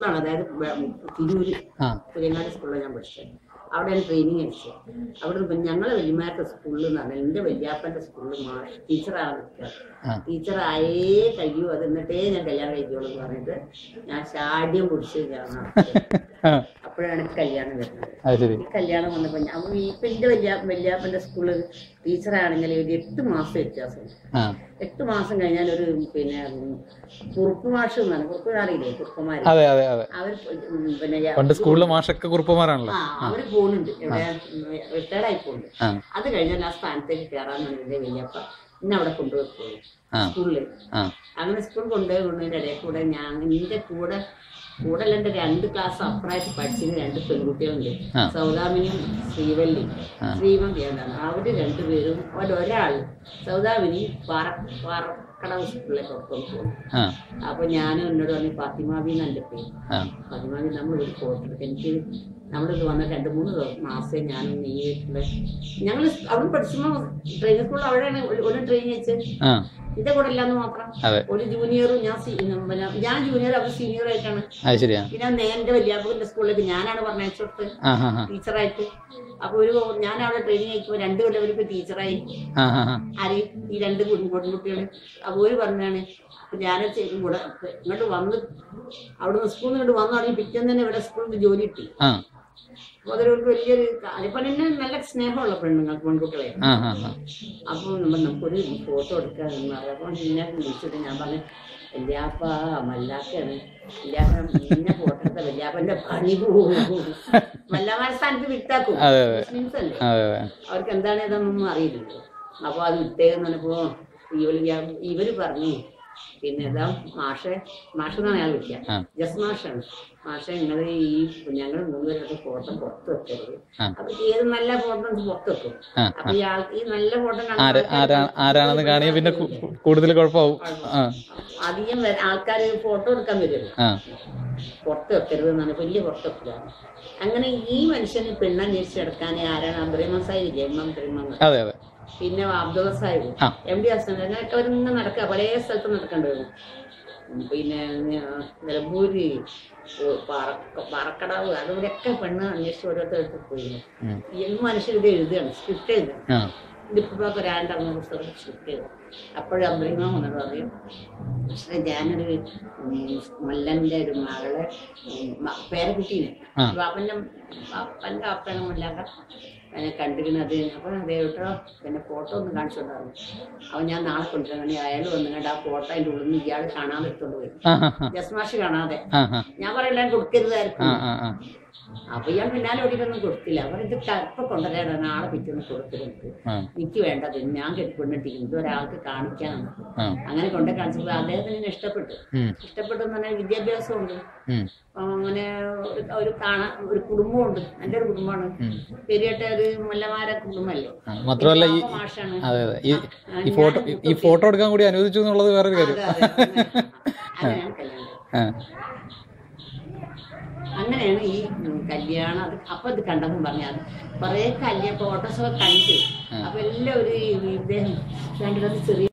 അതായത് തിരൂര് പുതിയങ്ങാടി സ്കൂളിലാണ് ഞാൻ പഠിച്ചത്. അവിടെയാണ് ട്രെയിനിങ് അടിച്ചത്. അവിടെ ഞങ്ങളെ വല്യമാരുടെ സ്കൂളിൽ എന്ന് പറഞ്ഞാൽ എൻ്റെ വല്യാപ്പൻ്റെ സ്കൂളിൽ ടീച്ചറാണ് നിൽക്കുക. ടീച്ചറായേ കഴിയൂ അത് എന്നിട്ടേ ഞാൻ കല്യാണം കഴിക്കുള്ളൂ എന്ന് പറഞ്ഞിട്ട് ഞാൻ ഷാഢ്യം പിടിച്ച് കയറണം. അപ്പോഴാണ് കല്യാണം വരുന്നത്. ഈ കല്യാണം വന്നപ്പോൾ ഇപ്പൊ എൻ്റെ വല്യാപ്പൻ്റെ സ്കൂളിൽ ടീച്ചറാണെങ്കിൽ ഒരു 8 മാസം വ്യത്യാസമുണ്ട്. 8 മാസം കഴിഞ്ഞാൽ ഒരു പിന്നെ കുറുപ്പ് മാഷ് എന്നാണ്. കുറുപ്പുകാരില്ലേ, കുറുപ്പന്മാര് അവർ പിന്നെ സ്കൂളിലെ മാഷൊക്കെ കുറുപ്പന്മാരാണല്ലോ. അവര് പോകുന്നുണ്ട്, എവിടെ റിട്ടയർഡായി പോകുന്നുണ്ട്. അത് കഴിഞ്ഞാൽ ആ സ്ഥാനത്തേക്ക് കയറാമെന്നാണ് എൻ്റെ വല്യപ്പ ഇന്നെ അവിടെ കൊണ്ടുപോയി സ്കൂളിൽ. അങ്ങനെ സ്കൂളിൽ കൊണ്ടുപോയതിന്റെ ഇടയിൽ കൂടെ ഞാൻ എൻ്റെ കൂടെ എൻ്റെ 2 ക്ലാസ് അപ്പുറമായിട്ട് പഠിച്ചിരുന്ന 2 പെൺകുട്ടികളുണ്ട്. സൗദാമിനിയും ശ്രീവന്തിയാണ്. അവര് 2 പേരും ഒരാൾ സൗദാമിനി പാറക്കടവ് സ്കൂളിലേക്ക് ഒപ്പം പോകും. അപ്പൊ ഞാനും എന്നോട് പറഞ്ഞു ഫാത്തിമാബി എന്നെ പേര്. ഫാത്തിമാബി നമ്മൾ ഒരു ഫോട്ടോ എനിക്ക് നമ്മളിത് വന്ന 2-3 മാസേ ഞാനും ഈ വീട്ടില് ഞങ്ങൾ അവിടെ പഠിച്ചപ്പോ ട്രെയിനിങ് സ്കൂളിൽ അവിടെയാണ് ഒരു ട്രെയിൻ വെച്ച് എന്റെ കൂടെ ഇല്ലാന്ന് മാത്രം. ഒരു ജൂനിയറും ഞാൻ ജൂനിയർ അവർ സീനിയർ ആയിട്ടാണ്. പിന്നെ എന്റെ വല്യാപ്പന്റെ സ്കൂളിലേക്ക് ഞാനാണ് പറഞ്ഞയച്ചോട്ട് ടീച്ചറായിട്ട്. അപ്പൊ ഞാൻ അവിടെ ട്രെയിനിങ് അയക്കുമ്പോ 2 കൊല്ലം അവർക്ക് ടീച്ചറായി. ആര് ഈ 2 പെൺകുട്ടികള്. അപ്പൊ ഒരു പറഞ്ഞാണ് ഞാൻ കൂടെ ഇങ്ങോട്ട് വന്ന് അവിടുന്ന് സ്കൂളിൽ നിന്ന് ഇങ്ങോട്ട് വന്നു തുടങ്ങി പിറ്റേന്ന് തന്നെ ഇവിടെ സ്കൂളിൽ ജോലി കിട്ടി. അപ്പൊ അതൊരു വലിയൊരു ഇപ്പൊ തന്നെ നല്ല സ്നേഹമുള്ള പെൺകുട്ടികളെ. അപ്പൊ നമുക്കൊരു ഫോട്ടോ എടുക്കാന്ന് പറഞ്ഞു. അപ്പൊ എന്നെ വിളിച്ചിട്ട് ഞാൻ പറഞ്ഞു വല്യാപ്പ മല്ലാക്കാണ്, വല്യാപ്പ ഇന്നെ ഫോട്ടോ എടുത്ത വല്യാപ്പന്റെ പണി പോകും, മല്ലാമാരുടെ സ്ഥാനത്ത് വിട്ടാക്കും. മുസ്ലിംസ് അല്ലേ, അവർക്ക് എന്താണ് ഇതൊന്നും അറിയില്ലല്ലോ. അപ്പൊ അത് വിട്ടേന്ന് പറഞ്ഞപ്പോ ഇവര് പറഞ്ഞു പിന്നെ ഇതാ മാഷെന്നാണ് അയാൾ വിളിക്കുക, ജസ് മാഷാണ്. മാഷെ നിങ്ങൾ ഞങ്ങൾ 3 പേരുടെ ഫോട്ടോ പുറത്ത് വെക്കരുത്. അപ്പൊ ഏത് നല്ല ഫോട്ടോ പുറത്ത് വെക്കും. അപ്പൊ ഈ നല്ല ഫോട്ടോ ആരാണെന്ന് കാണിയ പിന്നെ കൂടുതൽ കുഴപ്പമാവും. അധികം ആൾക്കാർ ഫോട്ടോ എടുക്കാൻ വരുമല്ലോ, പുറത്ത് വെക്കരുത് എന്നാണ്. വലിയ പുറത്ത് വെക്കുക. അങ്ങനെ ഈ മനുഷ്യന് പെണ്ണന്വേഷിച്ചെടുക്കാൻ ആരാണ്? അബ്ദുറഹ്മാൻ സാഹിബ് ഇല്ലേ, പിന്നെ അബ്ദുള്ള സാഹിബ്, MD ഹസൻ, അങ്ങനെയൊക്കെ അവരിങ്ങനെ നടക്കുക. പല സ്ഥലത്തും നടക്കേണ്ടി വരും. പിന്നെ നിലമ്പൂര്, പാറക്കടവ്, അതുകൊണ്ടൊക്കെ പെണ്ണ് അന്വേഷിച്ച് ഓരോരുത്തർക്ക് പോയിരുന്നു. ഈ മനുഷ്യർ ഇത് എഴുതുകയാണ്, സ്ക്രിപ്റ്റ് എഴുതുകയാണ്. ഇതിപ്പോ 2 പുസ്തകം സ്ക്രിപ്റ്റ് ചെയ്തു. അപ്പോഴും അബ്ദുറഹ്മാൻ വന്നിട്ട് പറയും പക്ഷേ ഞാനൊരു മല്ലന്റെ ഒരു മകളെ പേരക്കുട്ടീനെ അപ്പൻ്റെ അപ്പനെ മുല്ലാക്ക കണ്ടിരുന്നത്. അപ്പൊ അതേട്ടോ പിന്നെ ഫോട്ടോ ഒന്ന് കാണിച്ചു കൊണ്ടായിരുന്നു. അപ്പൊ ഞാൻ നാളെ കൊണ്ടുവരുന്ന അയാൾ വന്നിട്ട് ആ ഫോട്ടോ അതിന്റെ ഉള്ളിൽ നിന്ന് ഇയാൾ കാണാതെ എടുത്തോണ്ട് പോയി. ജസ്മാഷ് കാണാതെ. ഞാൻ പറയില്ല കൊടുക്കരുതായിരിക്കും. അപ്പൊ ഇയാൾ പിന്നാലെ ഓടിയിട്ടൊന്നും കൊടുത്തില്ല. അപ്പൊ ഇത് ഇപ്പൊ കൊണ്ടുവരാണ്, നാളെ പിറ്റേന്ന് കൊടുത്തിരുന്നത്. എനിക്ക് വേണ്ടത് ഞാൻ കെട്ടിക്കൊണ്ടിട്ടിരിക്കുന്നു, ഇത് ഒരാൾക്ക് കാണിക്കാനാണ്. അങ്ങനെ കൊണ്ടു കാണിച്ചപ്പോൾ അദ്ദേഹത്തിന് ഇഷ്ടപ്പെട്ടു എന്ന് പറഞ്ഞാൽ വിദ്യാഭ്യാസമുണ്ട്. അങ്ങനെ ഒരു കുടുംബമുണ്ട്, എൻ്റെ ഒരു കുടുംബമാണ്. പെരിയട്ട ഒരു മല്ലമാര കുടുംബമല്ലേ. മാത്രമല്ല ഈ ഫോട്ടോ എടുക്കാൻ കൂടി അനുവദിച്ചു എന്നുള്ളത് വേറൊരു കാര്യം. അങ്ങനെയാണ് കല്യാണം. അങ്ങനെയാണ് ഈ കല്യാണം. അപ്പൊ ഇത് കണ്ടപ്പോൾ പറഞ്ഞാൽ കുറെ ഫോട്ടോസൊക്കെ കണ്ട്. അപ്പൊ എല്ലാവരും ഇദ്ദേഹം ചെറിയ